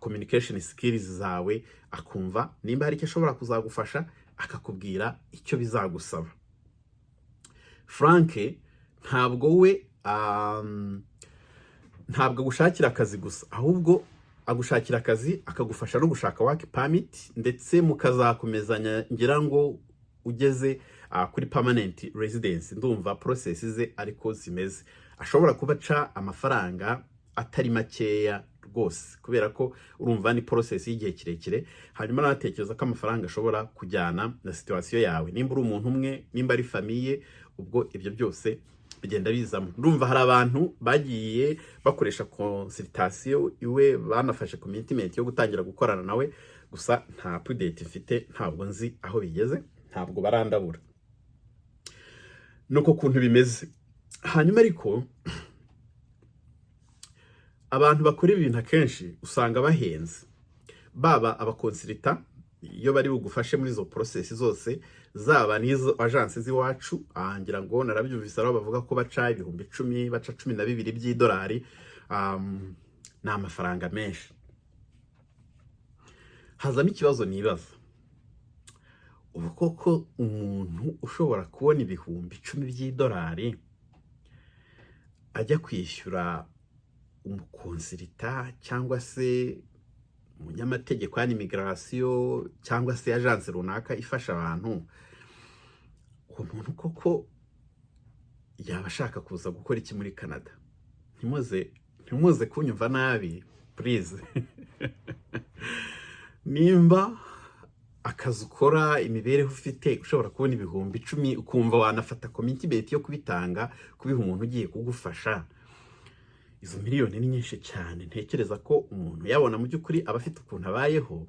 communication skills zawe, akumva nimba hari icyo ashobora kuzagufasha, akakubwira icyo bizagusaba. Frank ntabwo we ntabwo gushakira akazi gusa, ahubwo agushakira akazi akagufasha no gushaka work permit, ndetse mukazakomezanya ngira ngo ugeze kuri permanent residence. Ndumva process ze ariko zimeze. Ashobora kubaca amafaranga atari makeya rwose, kubera ko urumva ni process y'igihe kirekire. Hanyuma natekereza ko amafaranga ashobora kujyana na situation yawe, nimba uri umuntu umwe, nimba ari famille, ubwo ibyo byose bigenda bizamo. Ndumva hari abantu bagiye bakoresha consultation iwe, banafashe commitment yo gutangira gukorana nawe, gusa nta update mfite, ntabwo nzi aho bigeze, ntabwo barandabura. Nuko kuntu bimeze. Hanyuma ariko abantu bakora ibintu akenshi usanga bahenze, baba abakonsilita iyo bari bugufashe muri izo process zose, zaba n'izo agence z'iwacu. Ngira ngo narabyumvise aho bavuga ko baca 10,000, baca 12 by'idolari. Ni amafaranga menshi. Hazamo ikibazo nibaza, ubu koko umuntu ushobora kubona 10,000 by'idolari ajya kwishyura umukonsilita cyangwa se umunyamategeko ya immigration cyangwa se agence runaka ifasha abantu, uwo muntu koko yaba ashaka kuza gukora iki muri Canada? Ntimuze kunyumva nabi please. Nimba akazi ukora, imibereho ufite, ushobora kubona 10,000 ukumva wanafata commitment yo kubitanga kubiha umuntu ugiye kugufasha, izo miliyoni ni nyinshi cyane. Ntekereza ko umuntu yabona mu by'ukuri aba afite ukuntu abayeho.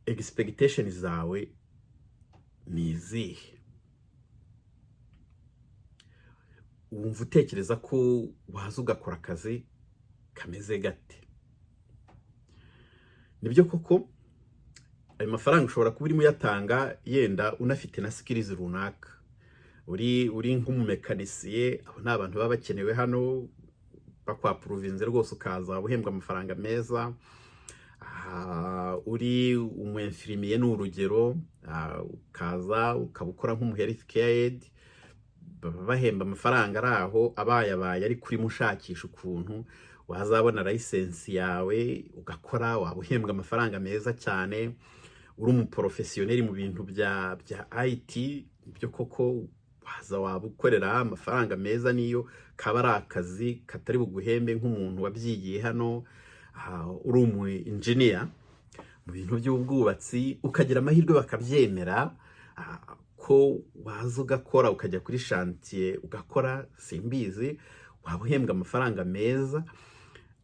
Expectation zawe ni izihe? Wumva utekereza ko waza ugakora akazi kameze gate? Nibyo koko ayo mafaranga ushobora kuba urimo yatanga, yenda unafite na skills runaka, uri nk'umumekanisiye, abo ni abantu baba bakenewe hano, bakwapuruvinze rwose ukaza uhembwa amafaranga meza. Uri umuinfirmier ni urugero, ukaza ukabukora nk'umu health care aid, bahemba amafaranga araho abaye ari kuri mushakisha ukuntu wazabona license yawe ugakora, wabuhembwa amafaranga meza cyane. Uri umuprofessionnel mu bintu bya IT, byo koko waza wabukorera amafaranga meza, niyo kaba ari akazi katari buguhembe nk'umuntu wabyigiye hano. Uri umu engineer mu bintu by'ubwubatsi, ukagira amahirwe bakabyemera ko waza ugakora, ukajya kuri chantier ugakora, simbizi, wabuhembwa amafaranga meza.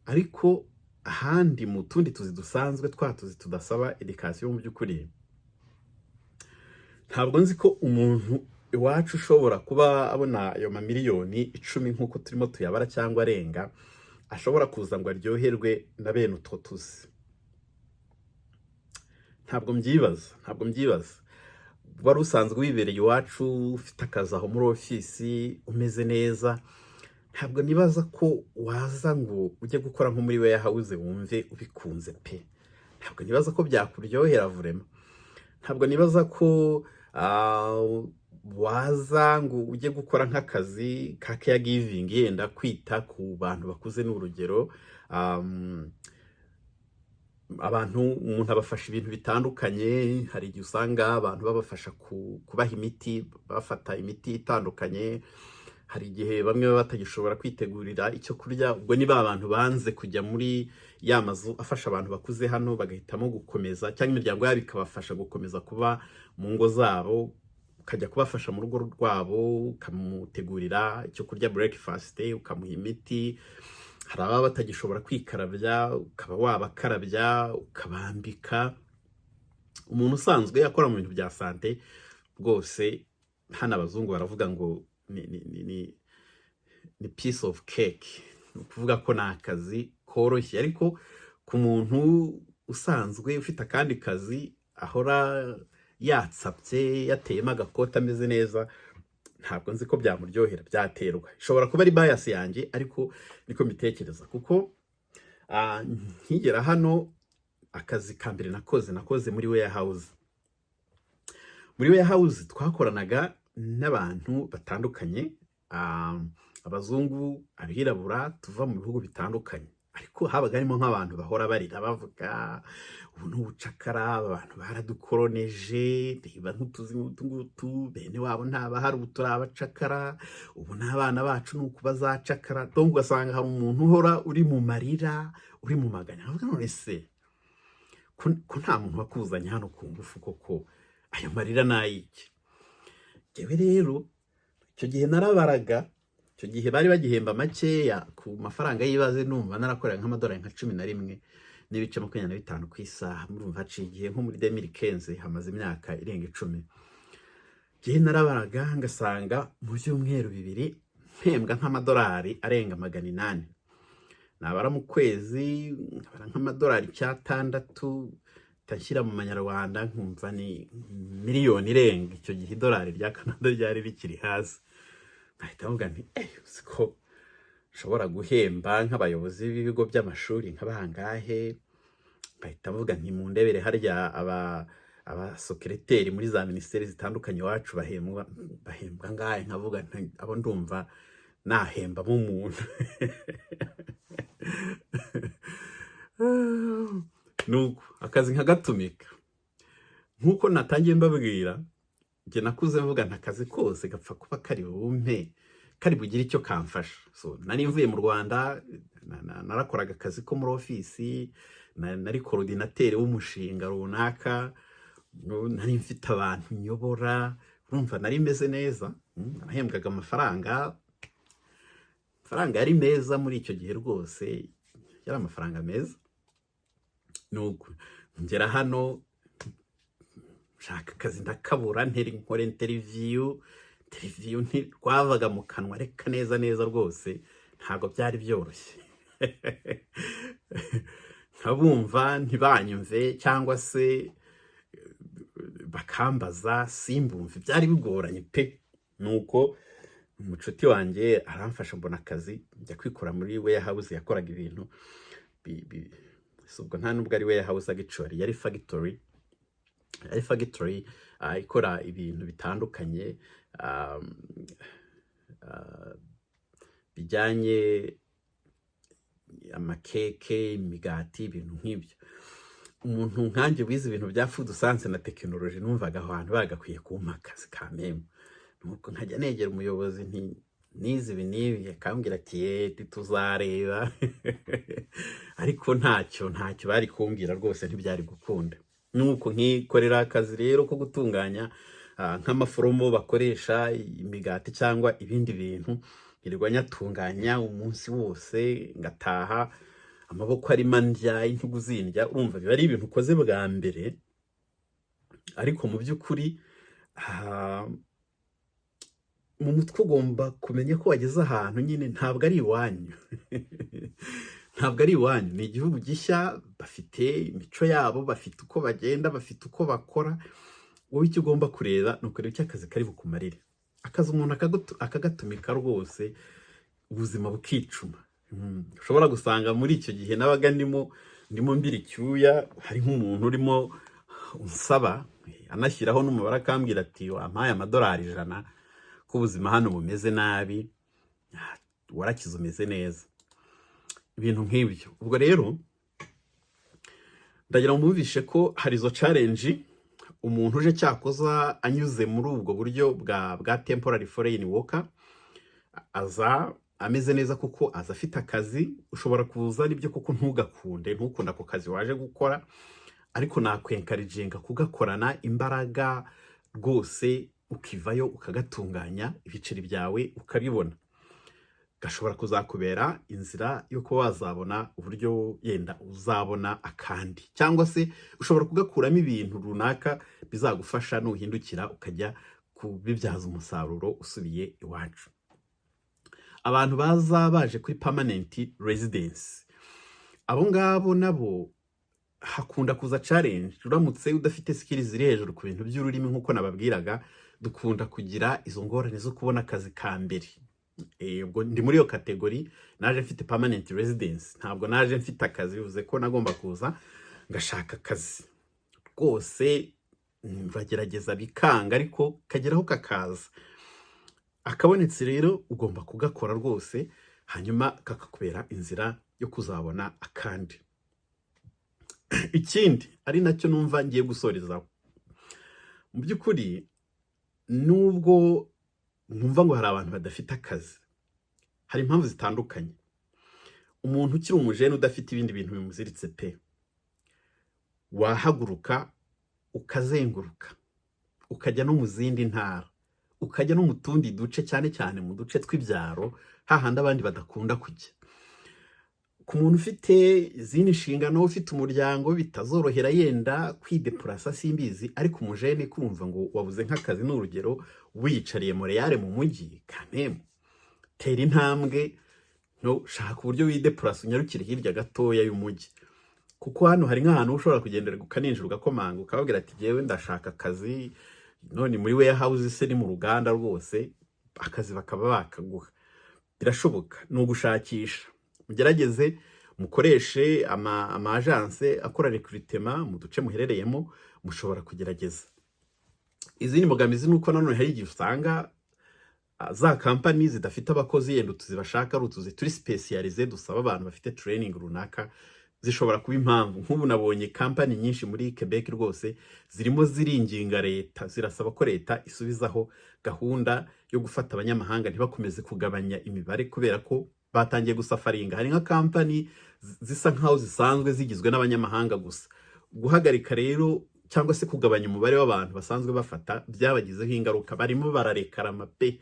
Ariko ahandi mu tundi tuzi dusanzwe, twatuzi tudasaba education, mu by'ukuri ntabwo nzi ko umuntu iwacu ushobora kuba abona ayo miliyoni 10 nk'uko turimo tuyabara cyangwa arenga, ashobora kuza ngo aryoherwe na bene utwo tuzi. Ntabwo mbyibaza. Wari usanzwe wibereye iwacu, ufite akazi aho muri ofisi, umeze neza, ntabwo nibaza ko waza ngo ujye gukora nko muri warehouse wumve ubikunze pe. Ntabwo nibaza ko byakuryohera vraiment. Ntabwo nibaza ko waza ngo ujye gukora nk'akazi ka caregiving, yenda kwita ku bantu bakuze n'urugero. umuntu abafasha ibintu bitandukanye. Hari igihe usanga abantu babafasha kubaha imiti, bafata imiti itandukanye. Hari igihe bamwe baba batagishobora kwitegurira icyo kurya, ubwo ni ba bantu banze kujya muri ya mazu afasha abantu bakuze hano, bagahitamo gukomeza, cyangwa imiryango yabo ikabafasha gukomeza kuba mu ngo zabo, ukajya kubafasha mu rugo rwabo, ukamutegurira icyo kurya breakfast, ukamuha imiti. Hari ababa batagishobora kwikarabya, ukaba wabakarabya, ukabambika. Umuntu usanzwe akora mu bintu bya sante rwose, hano abazungu baravuga ngo ni piece of cake, ni ukuvuga ko ni akazi koroshye. Ariko ku muntu usanzwe ufite akandi kazi, ahora yatsapye, yateyemo agakota ameze neza, ntabwo nzi ko byamuryohera, byaterwa. Ishobora kuba ari bias yanjye, ariko niko mbitekereza. Kuko nkigera hano, akazi ka mbere nakoze muri warehouse. Muri warehouse twakoranaga n'abantu batandukanye, abazungu, abirabura, tuva mu bihugu bitandukanye. Ariko habaga harimo nk'abantu bahora barira bavuga ubu ni ubucakara, abantu baradukoroneje, reba nk'utuzi ngutu, bene wabo ntabahari, ubu turi abacakara, ubu n'abana bacu ni uku bazacakara. Donc ugasanga hari umuntu uhora uri mu marira, uri mu maganya. Avuga none se ko nta muntu wakuzanye hano ku ngufu, koko ayo marira nayiki? Jewe rero icyo gihe narabaraga, icyo gihe bari bagihemba makeya ku mafaranga y'ibaze, numva narakorera nk'amadolari nka 11.25 ku isaha. Murumva haciye igihe nko muri 2015, hamaze imyaka irenga 10. Gihe narabaraga ngasanga mu byumweru 2 mpembwa nk'amadolari arenga 800. Nabara mu kwezi nkabara nk'amadolari 6 tashyira mu manyarwanda, nkumva ni miliyoni irenga. Icyo gihe idolari rya Canada ryari rikiri hasi. Nahita mvuga nti siko nshobora guhemba nk'abayobozi b'ibigo by'amashuri nk'abangahe. Bahita mvuga nti mu ndebere harya aba secretary muri za ministeri zitandukanye wacu bahembwa ngahe. Nkavuga nti abo ndumva nahemba mu muntu. Nuko akazi nkagatumika. Nkuko natangiye mbabwira, nge nakuze mvuga nta kazi kose gapfa kuba kari bumpe, kari bugire icyo kamfasha. So nari mvuye mu Rwanda, narakoraga akazi ko muri ofisi, nari coordinateur w'umushinga runaka, nari mfite abantu nyobora, urumva nari meze neza. Nahembwaga amafaranga yari meza muri icyo gihe rwose, yari amafaranga meza. Nuko ngera hano shaka akazi ndakabura, nkora interview ntirwavaga mu kanwa, reka neza rwose, ntabwo byari byoroshye. Nkabumva ntibanyumve, cyangwa se bakambaza simbumve, byari bigoranye pe. Nuko umucuti wanjye aramfasha, mbona akazi, njya kwikora muri warehouse. Yakoraga ibintu ubwo nta nubwo ari warehouse actually, yari factory ikora ibintu bitandukanye bijyanye amakeke, imigati, ibintu nk'ibyo. Umuntu nkanjye wize ibintu bya food science na technology, numvaga abantu bagakwiye kumpa akazi kameme. Nuko nkajya negera umuyobozi nti nize ibi n'ibi, akambwira ati tuzareba. Ariko ntacyo bari kumbwira rwose, ntibyari gukunda. Nuko nkikorera akazi rero ko gutunganya nk'amaforomo bakoresha imigati cyangwa ibindi bintu, ngirirwa nyatunganya umunsi wose, ngataha amaboko ari mandya, intugu zindya. Urumva biba ari ibintu ukoze bwa mbere, ariko mu by'ukuri mu mutwe ugomba kumenya ko wageze ahantu nyine ntabwo ari iwanyu. Ntabwo ari iwanyu, ni igihugu gishya, bafite imico yabo, bafite uko bagenda, bafite uko bakora. Wowe icyo ugomba kureba ni ukureba icyo akazi kari bukumarire. Akazi umuntu akagatumika rwose, ubuzima bukicuma. Ushobora gusanga muri icyo gihe nabaga ndimo mbira icyuya, hari nk'umuntu urimo unsaba, anashyiraho n'umubare akambwira ati wampaye amadolari 100 ko ubuzima hano bumeze nabi, warakize umeze neza. Ibintu nk'ibyo. Ubwo rero ndagira ngo mwumvishe ko hari izo challenge umuntu uje cyakoza anyuze muri ubwo buryo bwa temporary foreign worker aza ameze neza kuko aza afite akazi. Ushobora kuza nibyo kuko ntugakunde ntukunda ako kazi waje gukora, ariko nakwenkarijinga kugakorana imbaraga rwose, ukivayo ukagatunganya ibiceri byawe ukabibona. Gashobora kuzakubera inzira yo kuba wazabona uburyo yenda uzabona akandi, cyangwa se ushobora kugakuramo ibintu runaka bizagufasha nuhindukira ukajya kubibyaza umusaruro usubiye iwacu. Abantu baza baje kuri permanent residence, abo ngabo nabo hakunda kuza challenge. Uramutse udafite skills ziri hejuru ku bintu by'ururimi nk'uko nababwiraga, dukunda kugira izo ngorane zo kubona akazi ka mbere. Ubwo ndi muri iyo kategori, naje mfite permanent residence, ntabwo naje mfite akazi, bivuze ko nagomba kuza ngashaka akazi rwose. Bagerageza bikanga, ariko kageraho kakaza. Akabonetse rero ugomba kugakora rwose, hanyuma kakakubera inzira yo kuzabona akandi. Ikindi ari nacyo numva ngiye gusorezaho, mu by'ukuri nubwo numva ngo hari abantu badafite akazi, hari impamvu zitandukanye. Umuntu ukiri umujene udafite ibindi bintu bimuziritse pe, wahaguruka ukazenguruka ukajya no mu zindi ntara, ukajya no mu tundi duce, cyane cyane mu duce tw'ibyaro hahandi abandi badakunda kujya. Ku muntu ufite izindi nshingano, ufite umuryango, bitazorohera yenda kwidepurasa simbizi, ariko umujene kumva ngo wabuze nk'akazi, n'urugero wiyicariye Montreal mu mujyi, kameme tera intambwe, no shaka uburyo widepurasa unyarukire hirya gatoya y'umujyi, kuko hano hari nk'ahantu ushobora kugendera ukaninjira ugakomanga ukababwira ati jewe ndashaka akazi, none muri warehouse se ni mu ruganda rwose, akazi bakaba bakaguha. Birashoboka, ni ugushakisha. Mugerageze mukoreshe ama agence akora recruitment mu duce muherereyemo, mushobora kugerageza. Izindi mbogamizi nuko nanone hari igihe usanga za company zidafite abakozi, yenda tuzibashaka ari utuzi turi specialize, dusaba abantu bafite training runaka, zishobora kuba impamvu. Nk'ubu nabonye company nyinshi muri Quebec rwose zirimo ziringinga leta, zirasaba ko leta isubizaho gahunda yo gufata abanyamahanga, ntibakomeze kugabanya imibare kubera ko batangiye gusafaringa. Hari nka company zisa nkaho zisanzwe zigizwe n'abanyamahanga gusa. Guhagarika rero cyangwa se kugabanya umubare w'abantu basanzwe bafata byabagizeho ingaruka, barimo bararekarama pe.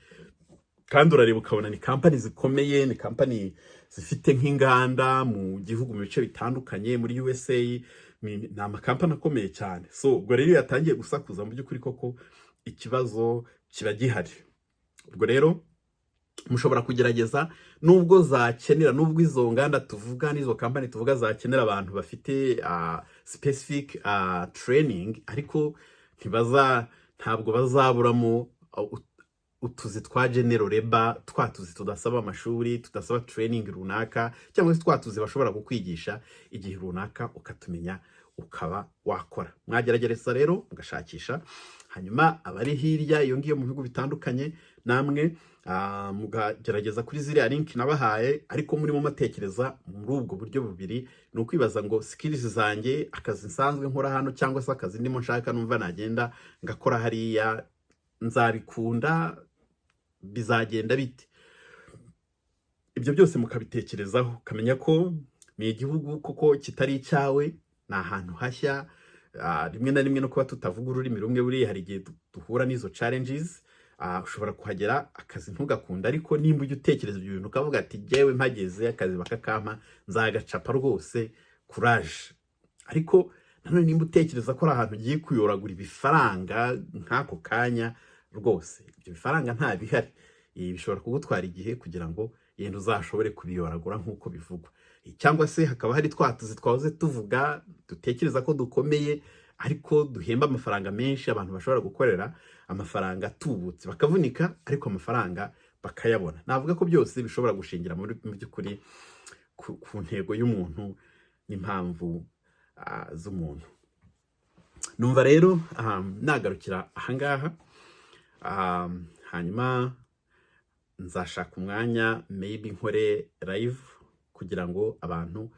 Kandi urareba ukabona ni company zikomeye, ni company zifite nk'inganda mu gihugu mu bice bitandukanye muri USA, ni amakampani akomeye cyane. So ubwo rero yatangiye gusakuza, mu by'ukuri koko ikibazo kiba gihari. Ubwo rero mushobora kugerageza, nubwo zakenera, nubwo izo nganda tuvuga n'izo company tuvuga zakenera abantu bafite specific training, ariko ntabwo bazaburamo utuzi twa general labor, twatuzi tudasaba amashuri, tudasaba training runaka, cyangwa se twatuzi bashobora kukwigisha igihe runaka ukatumenya ukaba wakora. Mwageragereza rero mugashakisha, hanyuma abari hirya iyo ngiyo mu bihugu bitandukanye namwe mugagerageza kuri ziriya link nabahaye, ariko murimo matekereza muri ubwo buryo bubiri. Ni ukwibaza ngo skills zanjye, akazi nsanzwe nkora hano cyangwa se akazi ndimo nshaka numva nagenda ngakora hariya, nzabikunda, bizagenda bite? Ibyo byose mukabitekerezaho, kamenya ko ni igihugu kuko kitari icyawe, ni ahantu hashya. Rimwe na rimwe no kuba tutavuga ururimi rumwe, buri hari igihe duhura n'izo challenges. Ushobora kuhagera akazi ntugakunda, ariko nimba ujya utekereza ibyo bintu ukavuga ati jewe mpageze akazi bakakampa nzagacapa rwose, courage. Ariko nanone nimba utekereza ko ari ahantu ugiye kuyoragura ibifaranga nk'ako kanya, rwose ibyo bifaranga nta bihari, bishobora kugutwara igihe kugira ngo yenda uzashobore kubiyoragura nk'uko bivugwa. Cyangwa se hakaba hari twatuzi twahoze tuvuga dutekereza ko dukomeye, ariko duhemba amafaranga menshi, abantu bashobora gukorera amafaranga atubutse bakavunika, ariko amafaranga bakayabona. Navuga ko byose bishobora gushingira mu by'ukuri ku ntego y'umuntu n'impamvu z'umuntu. Numva rero nagarukira ahangaha, hanyuma nzashaka umwanya maybe nkore live kugira ngo abantu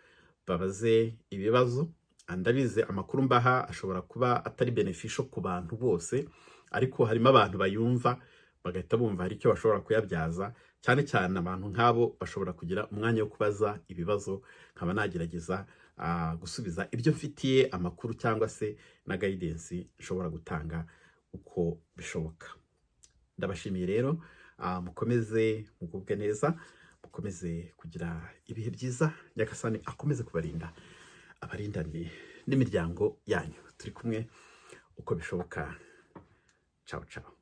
babaze ibibazo, ndabizi amakuru mbaha ashobora kuba atari beneficial ku bantu bose, ariko harimo abantu bayumva bagahita bumva hari icyo bashobora kuyabyaza, cyane cyane abantu nk'abo bashobora kugira umwanya wo kubaza ibibazo, nkaba nagerageza gusubiza ibyo mfitiye amakuru cyangwa se na guidance nshobora gutanga uko bishoboka. Ndabashimiye rero, mukomeze mugubwe neza, mukomeze kugira ibihe byiza, Nyagasani akomeze kubarinda, abarindane n'imiryango yanyu. Turi kumwe uko bishoboka. Ciao ciao.